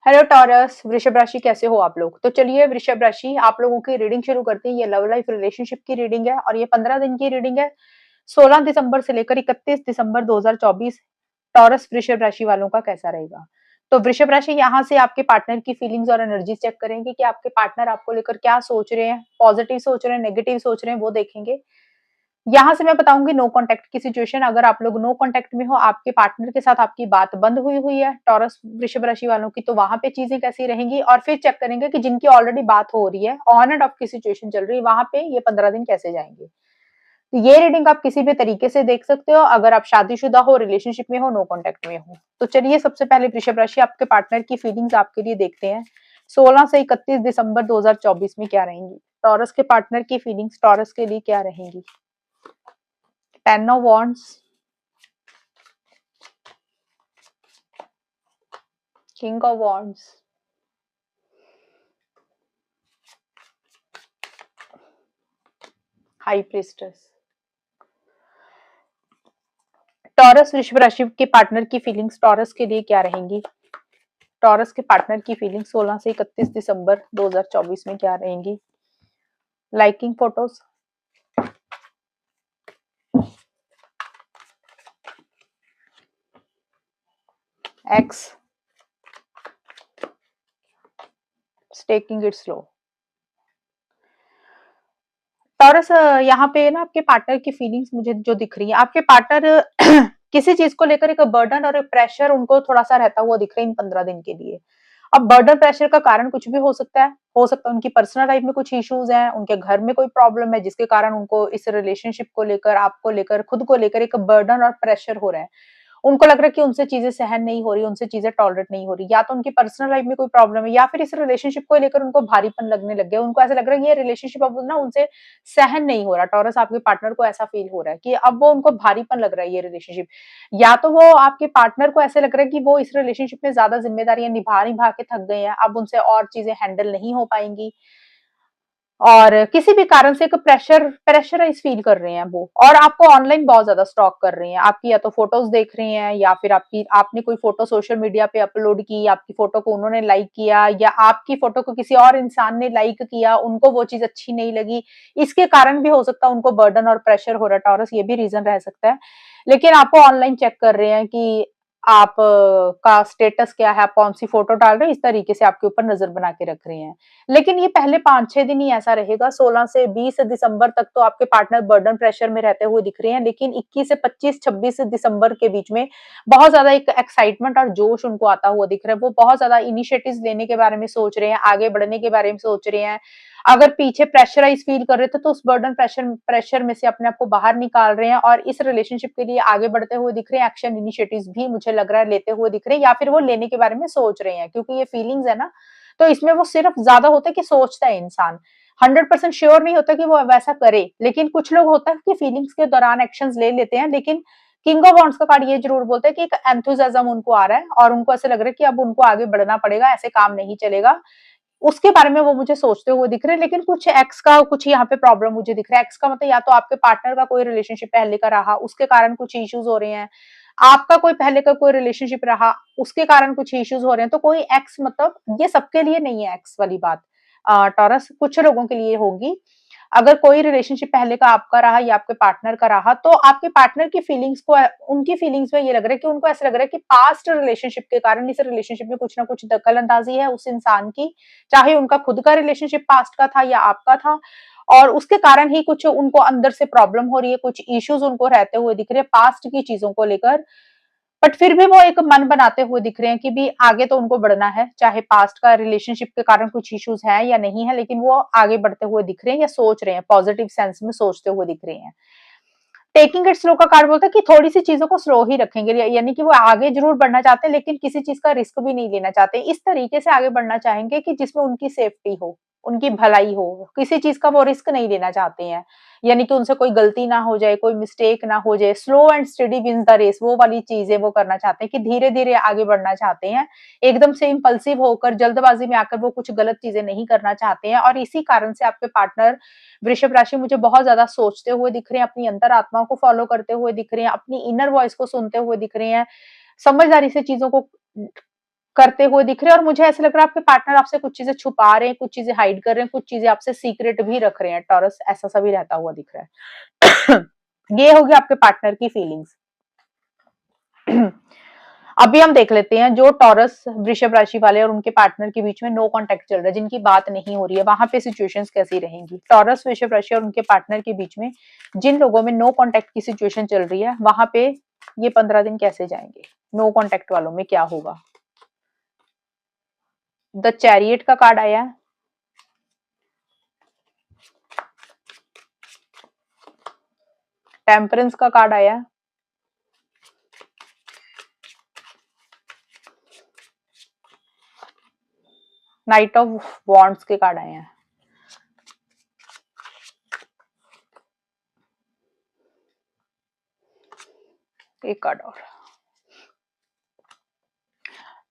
Hello taurus, वृषभ राशि कैसे हो आप लोग। तो चलिए वृषभ राशि आप लोगों की रीडिंग शुरू करते हैं। ये लव लाइफ रिलेशनशिप की रीडिंग है और ये 15 दिन की रीडिंग है। 16 दिसंबर से लेकर 31 दिसंबर 2024 टॉरस वृषभ राशि वालों का कैसा रहेगा। तो वृषभ राशि यहाँ से आपके पार्टनर की फीलिंग्स और एनर्जी चेक करेंगे कि आपके पार्टनर आपको लेकर क्या सोच रहे हैं, पॉजिटिव सोच रहे हैं, नेगेटिव सोच रहे हैं, वो देखेंगे। यहाँ से मैं बताऊंगी नो कांटेक्ट की सिचुएशन। अगर आप लोग नो कांटेक्ट में हो, आपके पार्टनर के साथ आपकी बात बंद हुई हुई है टॉरस वृषभ राशि वालों की, तो वहां पे चीजें कैसी रहेंगी। और फिर चेक करेंगे कि जिनकी ऑलरेडी बात हो रही है, ऑन एंड ऑफ की सिचुएशन चल रही है, वहां पे ये 15 दिन कैसे जाएंगे। तो ये रीडिंग आप किसी भी तरीके से देख सकते हो, अगर आप शादीशुदा हो, रिलेशनशिप में हो, नो कांटेक्ट में हो। तो चलिए सबसे पहले वृषभ राशि आपके पार्टनर की फीलिंग्स आपके लिए देखते हैं। 16 से 31 दिसंबर 2024 में क्या रहेंगी टॉरस के पार्टनर की फीलिंग्स, टॉरस के लिए क्या रहेंगी। 10 of wands, king of wands, high priestess. Taurus वृषभ राशि के पार्टनर की फीलिंग्स टॉरस के लिए क्या रहेंगी। टॉरस के पार्टनर की फीलिंग्स 16 से 31 दिसंबर 2024 में क्या रहेंगी। Liking photos, x, taking it slow. Taurus यहाँ पे ना आपके पार्टनर की फीलिंग्स मुझे जो दिख रही है, आपके पार्टनर किसी चीज को लेकर एक बर्डन और एक प्रेशर उनको थोड़ा सा रहता हुआ दिख रहा है इन 15 दिन के लिए। अब बर्डन प्रेशर का कारण कुछ भी हो सकता है उनकी पर्सनल लाइफ में कुछ इश्यूज हैं, उनके घर में कोई प्रॉब्लम है जिसके कारण उनको इस रिलेशनशिप को लेकर, आपको लेकर, खुद को लेकर एक बर्डन और प्रेशर हो रहा है। उनको लग रहा है कि उनसे चीजें सहन नहीं हो रही, उनसे चीजें टॉलरेट नहीं हो रही, या तो उनकी पर्सनल लाइफ में कोई प्रॉब्लम है या फिर इस रिलेशनशिप को लेकर उनको भारीपन लगने लग गया। उनको ऐसा लग रहा है कि ये रिलेशनशिप अब ना उनसे सहन नहीं हो रहा। टॉरस आपके पार्टनर को ऐसा फील हो रहा है कि अब वो उनको भारीपन लग रहा है ये रिलेशनशिप। या तो वो आपके पार्टनर को ऐसे लग रहा है कि वो इस रिलेशनशिप में ज्यादा जिम्मेदारियां निभा निभा के थक गए हैं, अब उनसे और चीजें हैंडल नहीं हो पाएंगी और किसी भी कारण से एक प्रेशराइज फील कर रहे हैं वो, और आपको ऑनलाइन बहुत ज्यादा स्टॉक कर रहे हैं। आपकी या तो फोटोज देख रहे हैं या फिर आपने कोई फोटो सोशल मीडिया पे अपलोड की, आपकी फोटो को उन्होंने लाइक किया या आपकी फोटो को किसी और इंसान ने लाइक किया, उनको वो चीज अच्छी नहीं लगी। इसके कारण भी हो सकता है उनको बर्डन और प्रेशर हो रहा है टॉरस, ये भी रीजन रह सकता है। लेकिन आपको ऑनलाइन चेक कर रहे हैं कि आप का स्टेटस क्या है, आप कौन सी फोटो डाल रहे हैं, इस तरीके से आपके ऊपर नजर बना के रख रहे हैं। लेकिन ये पहले 5-6 दिन ही ऐसा रहेगा। 16 से 20 दिसंबर तक तो आपके पार्टनर बर्डन प्रेशर में रहते हुए दिख रहे हैं, लेकिन 21 से 25-26 दिसंबर के बीच में बहुत ज्यादा एक एक्साइटमेंट और जोश उनको आता हुआ दिख रहा है। वो बहुत ज्यादा इनिशिएटिव्स लेने के बारे में सोच रहे हैं, आगे बढ़ने के बारे में सोच रहे हैं। अगर पीछे प्रेशराइज फील कर रहे थे तो उस बर्डन प्रेशर प्रेशर में से अपने आप को बाहर निकाल रहे हैं और इस रिलेशनशिप के लिए आगे बढ़ते हुए दिख रहे हैं। एक्शन इनिशिएटिव्स भी मुझे लग रहा है लेते हुए दिख रहे हैं, या फिर वो लेने के बारे में सोच रहे हैं, क्योंकि ये फीलिंग्स है ना, तो इसमें वो सिर्फ ज्यादा होता है कि सोचता है इंसान, 100% श्योर नहीं होता कि वो वैसा करे। लेकिन कुछ लोग होता है कि फीलिंग्स के दौरान एक्शंस ले लेते हैं। लेकिन किंग ऑफ वॉन्ड्स का कार्ड ये जरूर बोलता है कि एक एंथुसियाज्म उनको आ रहा है और उनको ऐसे लग रहा है कि अब उनको आगे बढ़ना पड़ेगा, ऐसे काम नहीं चलेगा। उसके बारे में वो मुझे सोचते हुए दिख रहे हैं। लेकिन कुछ एक्स का कुछ यहाँ पे प्रॉब्लम मुझे दिख रहा है। एक्स का मतलब या तो आपके पार्टनर का कोई रिलेशनशिप पहले का रहा, उसके कारण कुछ इश्यूज हो रहे हैं, आपका कोई पहले का कोई रिलेशनशिप रहा, उसके कारण कुछ इश्यूज हो रहे हैं। तो कोई एक्स, मतलब ये सबके लिए नहीं है एक्स वाली बात, टॉरस कुछ लोगों के लिए होगी। अगर कोई रिलेशनशिप पहले का आपका रहा या आपके पार्टनर का रहा, तो आपके पार्टनर की फीलिंग्स को, उनकी फीलिंग्स में ये लग रहा है कि उनको ऐसा लग रहा है कि पास्ट रिलेशनशिप के कारण इस रिलेशनशिप में कुछ ना कुछ दखल अंदाजी है उस इंसान की, चाहे उनका खुद का रिलेशनशिप पास्ट का था या आपका था, और उसके कारण ही कुछ उनको अंदर से प्रॉब्लम हो रही है, कुछ इश्यूज उनको रहते हुए दिख रहे हैं पास्ट की चीजों को लेकर। बट फिर भी वो एक मन बनाते हुए दिख रहे हैं कि भी आगे तो उनको बढ़ना है, चाहे पास्ट का रिलेशनशिप के कारण कुछ इश्यूज है या नहीं है, लेकिन वो आगे बढ़ते हुए दिख रहे हैं या सोच रहे हैं, पॉजिटिव सेंस में सोचते हुए दिख रहे हैं। टेकिंग इट स्लो का कार्ड बोलता है कि थोड़ी सी चीजों को स्लो ही रखेंगे, यानी कि वो आगे जरूर बढ़ना चाहते हैं लेकिन किसी चीज का रिस्क भी नहीं लेना चाहते। इस तरीके से आगे बढ़ना चाहेंगे कि जिसमें उनकी सेफ्टी हो, उनकी भलाई हो, किसी चीज का वो रिस्क नहीं लेना चाहते हैं, यानी कि उनसे कोई गलती ना हो जाए, कोई मिस्टेक ना हो जाए। Slow and steady wins the race, वो वाली चीजें वो करना चाहते हैं कि धीरे धीरे आगे बढ़ना चाहते हैं। एकदम से इम्पल्सिव होकर, जल्दबाजी में आकर वो कुछ गलत चीजें नहीं करना चाहते हैं। और इसी कारण से आपके पार्टनर वृषभ राशि मुझे बहुत ज्यादा सोचते हुए दिख रहे हैं, अपनी अंतरात्मा को फॉलो करते हुए दिख रहे हैं, अपनी इनर वॉइस को सुनते हुए दिख रहे हैं, समझदारी से चीजों को करते हुए दिख रहे हैं और मुझे ऐसा लग रहा है आपके पार्टनर आपसे कुछ चीजें छुपा रहे हैं, कुछ चीजें हाइड कर रहे हैं, कुछ चीजें आपसे सीक्रेट भी रख रहे हैं। टॉरस ऐसा सा भी रहता हुआ दिख रहा है। ये हो गया आपके पार्टनर की फीलिंग्स। अभी हम देख लेते हैं जो टॉरस वृषभ राशि वाले और उनके पार्टनर के बीच में नो कांटेक्ट चल रहा है, जिनकी बात नहीं हो रही है, वहां पे सिचुएशंस कैसी रहेंगी। टॉरस वृषभ राशि और उनके पार्टनर के बीच में जिन लोगों में नो कांटेक्ट की सिचुएशन चल रही है, वहां पे ये 15 दिन कैसे जाएंगे, नो कांटेक्ट वालों में क्या होगा। द चैरियट का कार्ड आया है, टेम्परेंस का कार्ड आया है, नाइट ऑफ वॉन्ड्स के कार्ड आए हैं। एक कार्ड और।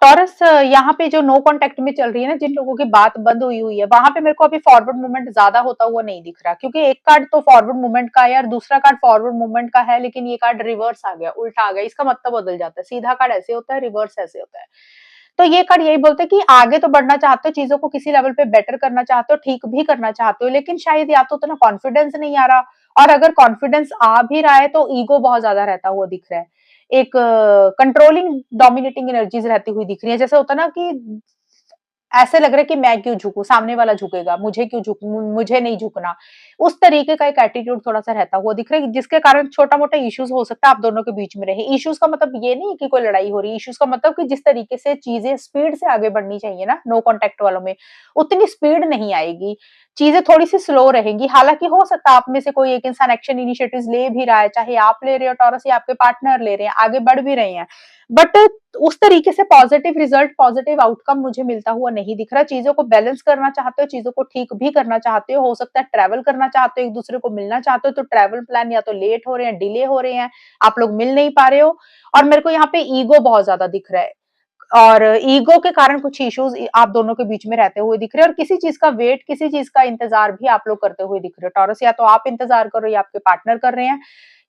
टॉरस यहाँ पे जो नो कांटेक्ट में चल रही है ना, जिन लोगों की बात बंद हुई हुई है, वहां पे मेरे को अभी फॉरवर्ड मूवमेंट ज्यादा होता हुआ नहीं दिख रहा, क्योंकि एक कार्ड तो फॉरवर्ड मूवमेंट का है और दूसरा कार्ड फॉरवर्ड मूवमेंट का है, लेकिन ये कार्ड रिवर्स आ गया, उल्टा आ गया। इसका मतलब बदल जाता है, सीधा कार्ड ऐसे होता है, रिवर्स ऐसे होता है। तो ये कार्ड यही बोलते हैं कि आगे तो बढ़ना चाहते हो, चीजों को किसी लेवल पे बेटर करना चाहते हो, ठीक भी करना चाहते हो, लेकिन शायद या तो उतना कॉन्फिडेंस नहीं आ रहा, और अगर कॉन्फिडेंस आ भी रहा है तो ईगो बहुत ज्यादा रहता हुआ दिख रहा है। एक कंट्रोलिंग डोमिनेटिंग एनर्जीज रहती हुई दिख रही है। जैसे होता है ना कि ऐसे लग रहा है कि मैं क्यों झुकूं, सामने वाला झुकेगा, मुझे क्यों झुकूं, मुझे नहीं झुकना। उस तरीके का एक एटीट्यूड थोड़ा सा रहता हुआ दिख रहा है, जिसके कारण छोटा मोटा इश्यूज हो सकता है आप दोनों के बीच में रहे। इश्यूज का मतलब ये नहीं कि कोई लड़ाई हो रही है, इश्यूज का मतलब कि जिस तरीके से चीजें स्पीड से आगे बढ़नी चाहिए ना नो कॉन्टेक्ट वालों में, उतनी स्पीड नहीं आएगी, चीजें थोड़ी सी स्लो रहेंगी। हालांकि हो सकता है आप में से कोई एक इंसान एक्शन इनिशिएटिव ले भी रहा है, चाहे आप ले रहे हो टॉरस या आपके पार्टनर ले रहे हैं, आगे बढ़ भी रहे हैं, बट उस तरीके से पॉजिटिव रिजल्ट, पॉजिटिव आउटकम मुझे मिलता हुआ नहीं दिख रहा। चीजों को बैलेंस करना चाहते हो, चीजों को ठीक भी करना चाहते हो सकता है ट्रैवल करना चाहते हो, एक दूसरे को मिलना चाहते हो, तो ट्रैवल प्लान या तो लेट हो रहे हैं, डिले हो रहे हैं, आप लोग मिल नहीं पा रहे हो। और मेरे को यहाँ पे ईगो बहुत ज्यादा दिख रहा है, और ईगो के कारण कुछ इश्यूज आप दोनों के बीच में रहते हुए दिख रहे हैं, और किसी चीज का वेट, किसी चीज का इंतजार भी आप लोग करते हुए दिख रहे हो। टॉरस या तो आप इंतजार कर रहे हो या आपके पार्टनर कर रहे हैं,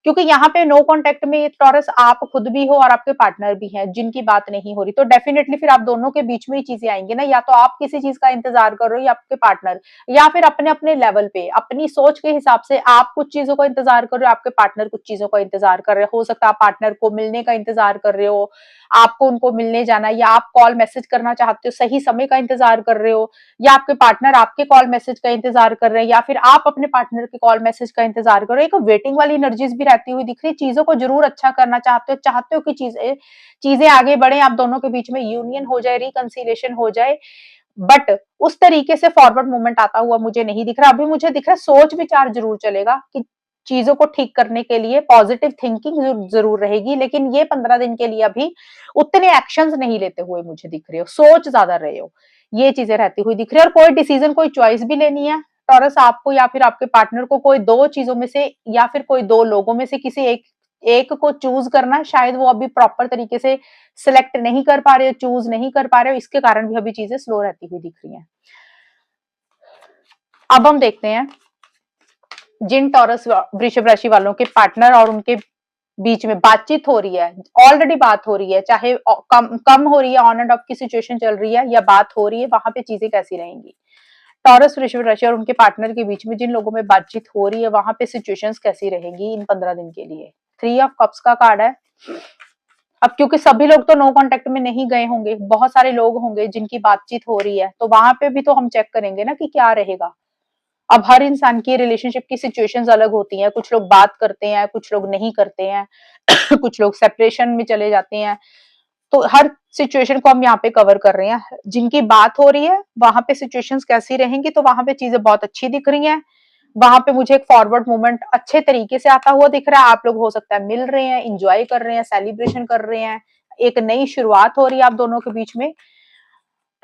क्योंकि यहाँ पे नो कांटेक्ट में ये टॉरस आप खुद भी हो और आपके पार्टनर भी हैं जिनकी बात नहीं हो रही, तो डेफिनेटली फिर आप दोनों के बीच में ही चीजें आएंगी ना, या तो आप किसी चीज का इंतजार कर रहे हो या आपके पार्टनर, या फिर अपने अपने लेवल पे अपनी सोच के हिसाब से आप कुछ चीजों का इंतजार कर रहे हो, आपके पार्टनर कुछ चीजों का इंतजार कर रहे हो सकता है आप पार्टनर को मिलने का इंतजार कर रहे हो, आपको उनको मिलने जाना, या आप कॉल मैसेज करना चाहते हो, सही समय का इंतजार कर रहे हो, या आपके पार्टनर आपके कॉल मैसेज का इंतजार कर रहे हैं, या फिर आप अपने पार्टनर के कॉल मैसेज का इंतजार कर रहे हो। एक वेटिंग वाली एनर्जीज भी रहती हुई दिख रही है, चीजों को जरूर अच्छा करना चाहते हो कि चीजें चीजें आगे बढ़े, आप दोनों के बीच में यूनियन हो जाए, रिकंसिलिएशन हो जाए, बट उस तरीके से फॉरवर्ड मूवमेंट आता हुआ मुझे नहीं दिख रहा। अभी मुझे दिख रहा है सोच विचार जरूर चलेगा कि चीजों को ठीक करने के लिए पॉजिटिव थिंकिंग जरूर रहेगी, लेकिन ये 15 दिन के लिए अभी उतने एक्शंस नहीं लेते हुए मुझे दिख रहे हो, सोच ज्यादा रहे हो, ये चीजें रहती हुई दिख रही है। और कोई डिसीजन, कोई चॉइस भी लेनी है टॉरस आपको या फिर आपके पार्टनर को, कोई दो चीजों में से या फिर कोई दो लोगों में से किसी एक एक को चूज करना है, शायद वो अभी प्रॉपर तरीके से सिलेक्ट नहीं कर पा रहे हो, चूज नहीं कर पा रहे हो, इसके कारण भी अभी चीजें स्लो रहती हुई दिख रही हैं। अब हम देखते हैं जिन टॉरस वृषभ राशि वालों के पार्टनर और उनके बीच में बातचीत हो रही है, ऑलरेडी बात हो रही है, चाहे कम कम हो रही है, ऑन एंड ऑफ की सिचुएशन चल रही है या बात हो रही है, वहां पे चीजें कैसी रहेंगी। टॉरस वृषभ राशि और उनके पार्टनर के बीच में जिन लोगों में बातचीत हो रही है, वहां पे सिचुएशंस कैसी रहेंगी इन 15 दिन के लिए। 3 ऑफ कप्स का कार्ड है। अब क्योंकि सभी लोग तो नो कांटेक्ट में नहीं गए होंगे, बहुत सारे लोग होंगे जिनकी बातचीत हो रही है, तो वहां पे भी तो हम चेक करेंगे ना कि क्या रहेगा। अब हर इंसान की रिलेशनशिप की सिचुएशंस अलग होती हैं, कुछ लोग बात करते हैं, कुछ लोग नहीं करते हैं, कुछ लोग सेपरेशन में चले जाते हैं, तो हर सिचुएशन को हम यहाँ पे कवर कर रहे हैं। जिनकी बात हो रही है वहां पे सिचुएशंस कैसी रहेंगी, तो वहां पे चीजें बहुत अच्छी दिख रही हैं। वहां पे मुझे एक फॉरवर्ड मूवमेंट अच्छे तरीके से आता हुआ दिख रहा है, आप लोग हो सकता है मिल रहे हैं, इंजॉय कर रहे हैं, सेलिब्रेशन कर रहे हैं, एक नई शुरुआत हो रही है आप दोनों के बीच में।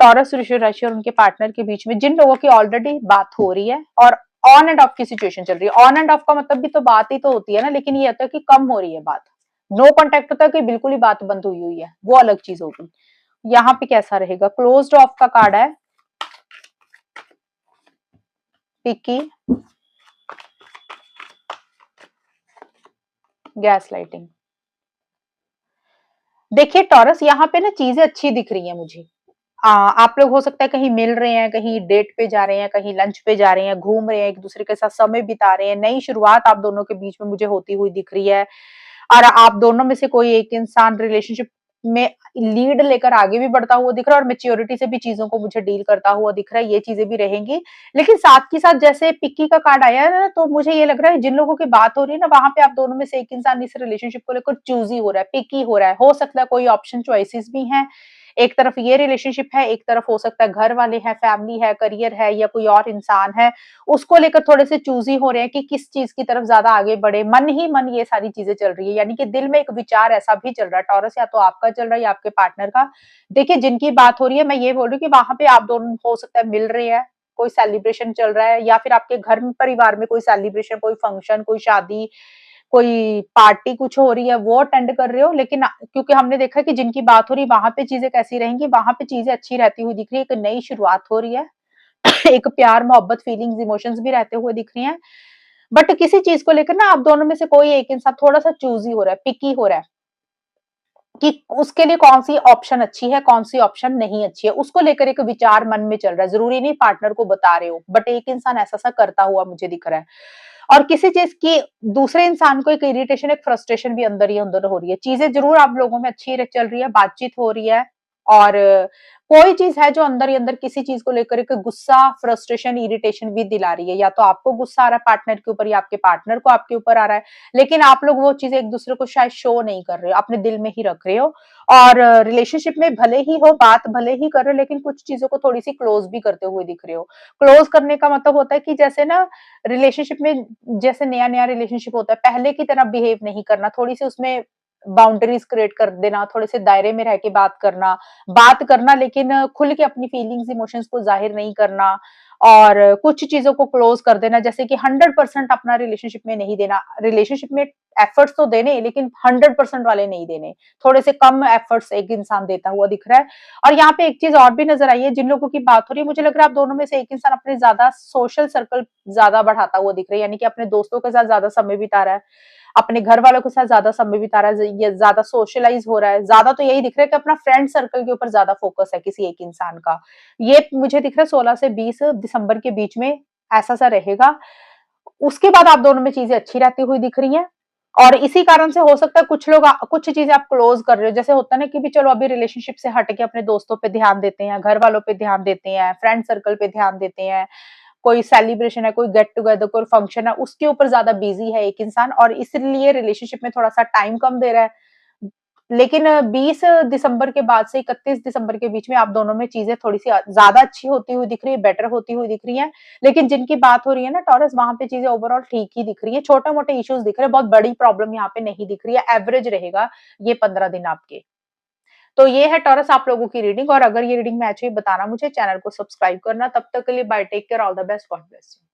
टॉरस ऋषि राशि और उनके पार्टनर के बीच में जिन लोगों की ऑलरेडी बात हो रही है और ऑन एंड ऑफ की सिचुएशन चल रही है, ऑन एंड ऑफ का मतलब भी तो बात ही तो होती है ना, लेकिन ये होता है कि कम हो रही है बात, नो कॉन्टेक्ट होता है कि बिल्कुल ही बात बंद हुई हुई है, वो अलग चीज होगी। यहाँ पे कैसा रहेगा, क्लोज्ड ऑफ का कार्ड है, पिकी, गैस लाइटिंग। देखिए टॉरस यहाँ पे ना चीज़ें अच्छी दिख रही हैं मुझे। आप लोग हो सकता है कहीं मिल रहे हैं, कहीं डेट पे जा रहे हैं, कहीं लंच पे जा रहे हैं, घूम रहे हैं, एक-दूसरे के साथ समय बिता रहे हैं, नई शुरुआत आप दोनों के बीच में मुझे होती हुई दिख रही है। और आप दोनों में से कोई एक इंसान रिलेशनशिप में लीड लेकर आगे भी बढ़ता हुआ दिख रहा है और मैच्योरिटी से भी चीज़ों को मुझे डील करता हुआ दिख रहा है, ये चीज़ें भी रहेंगी। लेकिन साथ के साथ जैसे पिक्की का कार्ड आया है ना, तो मुझे ये लग रहा है जिन लोगों की बात हो रही है ना, वहाँ पे आप दोनों में से एक इंसान इस रिलेशनशिप को लेकर चूज़ी हो रहा है, पिकी हो रहा है। हो सकता है कोई ऑप्शन चॉइसेस भी हैं, एक तरफ ये रिलेशनशिप है, एक तरफ हो सकता है घर वाले हैं, फैमिली है, करियर है या कोई और इंसान है, उसको लेकर थोड़े से चूज़ी हो रहे हैं कि किस चीज़ की तरफ ज़्यादा आगे बढ़े। मन ही मन ये सारी चीज़ें चल रही है, यानी कि दिल में एक विचार ऐसा भी चल रहा है, टॉरस या तो आपका चल रहा है या आपके पार्टनर का। देखिए, जिनकी बात हो रही है, मैं ये बोल रही हूँ कि वहाँ पे आप दोनों हो सकता है मिल रहे हैं, कोई सेलिब्रेशन चल रहा है या फिर आपके घर में परिवार में कोई सेलिब्रेशन, कोई फंक्शन, कोई शादी, कोई पार्टी कुछ हो रही है, वो अटेंड कर रहे हो। लेकिन क्योंकि हमने देखा है कि जिनकी बात हो रही है, वहाँ पे चीज़ें कैसी रहेंगी, वहाँ पे चीज़ें अच्छी रहती हुई दिख रही है, एक नई शुरुआत हो रही है। एक प्यार, मोहब्बत, फीलिंग्स, इमोशंस भी रहते हुए दिख रही हैं। बट किसी चीज़ को लेकर ना आप दोनों में से कोई एक इंसान थोड़ा-सा चूज़ी हो रहा है, पिकी हो रहा है कि उसके लिए कौन-सी ऑप्शन अच्छी है, कौन-सी ऑप्शन नहीं अच्छी है। उसको लेकर एक विचार मन में चल रहा है। ज़रूरी नहीं पार्टनर को बता रहे हो, बट एक इंसान ऐसा-ऐसा करता हुआ मुझे दिख रहा है। और किसी चीज़ की दूसरे इंसान को एक इरिटेशन, एक फ्रस्ट्रेशन भी अंदर ही अंदर हो रही है। चीज़ें ज़रूर आप लोगों में अच्छी र चल रही है, बातचीत हो रही है और कोई चीज़ है जो अंदर ही अंदर किसी चीज़ को लेकर एक गुस्सा, फ्रस्ट्रेशन, इरिटेशन भी दिला रही है। या तो आपको गुस्सा आ रहा है पार्टनर के ऊपर या आपके पार्टनर को आपके ऊपर आ रहा है। लेकिन आप लोग वो चीज़ें एक-दूसरे को शायद शो नहीं कर रहे हो, अपने दिल में ही रख रहे हो और रिलेशनशिप में भले ही हो, बात भले ही कर रहे हो लेकिन कुछ चीज़ों को थोड़ी-सी क्लोज़ भी करते हुए दिख रहे हो। क्लोज़ करने का मतलब होता है कि जैसे ना रिलेशनशिप में जैसे नया-नया रिलेशनशिप होता है, पहले की तरह बिहेव नहीं करना, थोड़ी-सी उसमें बाउंड्रीज़ क्रिएट कर देना, थोड़े से दायरे में रह के बात करना लेकिन खुल के अपनी फीलिंग्स, इमोशंस को ज़ाहिर नहीं करना और कुछ चीज़ों को क्लोज़ कर देना, जैसे कि 100% अपना रिलेशनशिप में नहीं देना। रिलेशनशिप में एफर्ट्स तो देने, लेकिन 100% वाले नहीं देने। थोड़े से कम एफर्ट्स एक इंसान देता हुआ दिख रहा है। और यहाँ पे एक चीज़ और भी नज़र आई है, जिन लोगों की बात हो रही है, मुझे लग रहा है आप दोनों में से एक इंसान अपने ज़्यादा सोशल सर्कल ज़्यादा बढ़ाता हुआ दिख रहा है, यानी कि अपने दोस्तों के साथ ज़्यादा समय बिता रहा है, अपने घर वालों के साथ ज़्यादा समय बिता रहा है, ये ज़्यादा सोशलाइज़ हो रहा है। ज़्यादा तो यही दिख रहा है कि अपना फ्रेंड सर्कल के ऊपर ज़्यादा फोकस है किसी एक इंसान का। ये मुझे दिख रहा है 16 से 20 दिसंबर के बीच में ऐसा-सा रहेगा। उसके बाद आप दोनों में चीज़ें अच्छी रहती हुई दिख रही हैं। और इसी कारण से हो सकता है कुछ लोग कुछ चीज़ें आप क्लोज़ कर रहे हो। जैसे होता है ना कि भी चलो अभी रिलेशनशिप से हट के अपने दोस्तों पे ध्यान देते हैं, घर वालों पे ध्यान देते हैं, फ्रेंड सर्कल पे ध्यान देते हैं। कोई सेलिब्रेशन है, कोई गेट टुगेदर, कोई फंक्शन है, उसके ऊपर ज़्यादा बिज़ी है एक इंसान और इसलिए रिलेशनशिप में थोड़ा-सा टाइम कम दे रहा है। लेकिन 20 दिसंबर के बाद से 31 दिसंबर के बीच में आप दोनों में चीज़ें थोड़ी-सी ज़्यादा अच्छी होती हुई दिख रही है, बेटर होती हुई दिख रही हैं। लेकिन जिनकी बात हो रही है ना टॉरस, वहाँ पे चीज़ें ओवरऑल ठीक ही दिख रही है। छोटे-मोटे इश्यूज़ दिख रहे हैं, बहुत बड़ी प्रॉब्लम यहाँ पे नहीं दिख रही है, एवरेज रहेगा ये 15 दिन आपके। तो ये है टॉरस आप लोगों की रीडिंग और अगर ये रीडिंग मैच हुई बताना मुझे, चैनल को सब्सक्राइब करना। तब तक के लिए bye, take care, all the best, God bless you.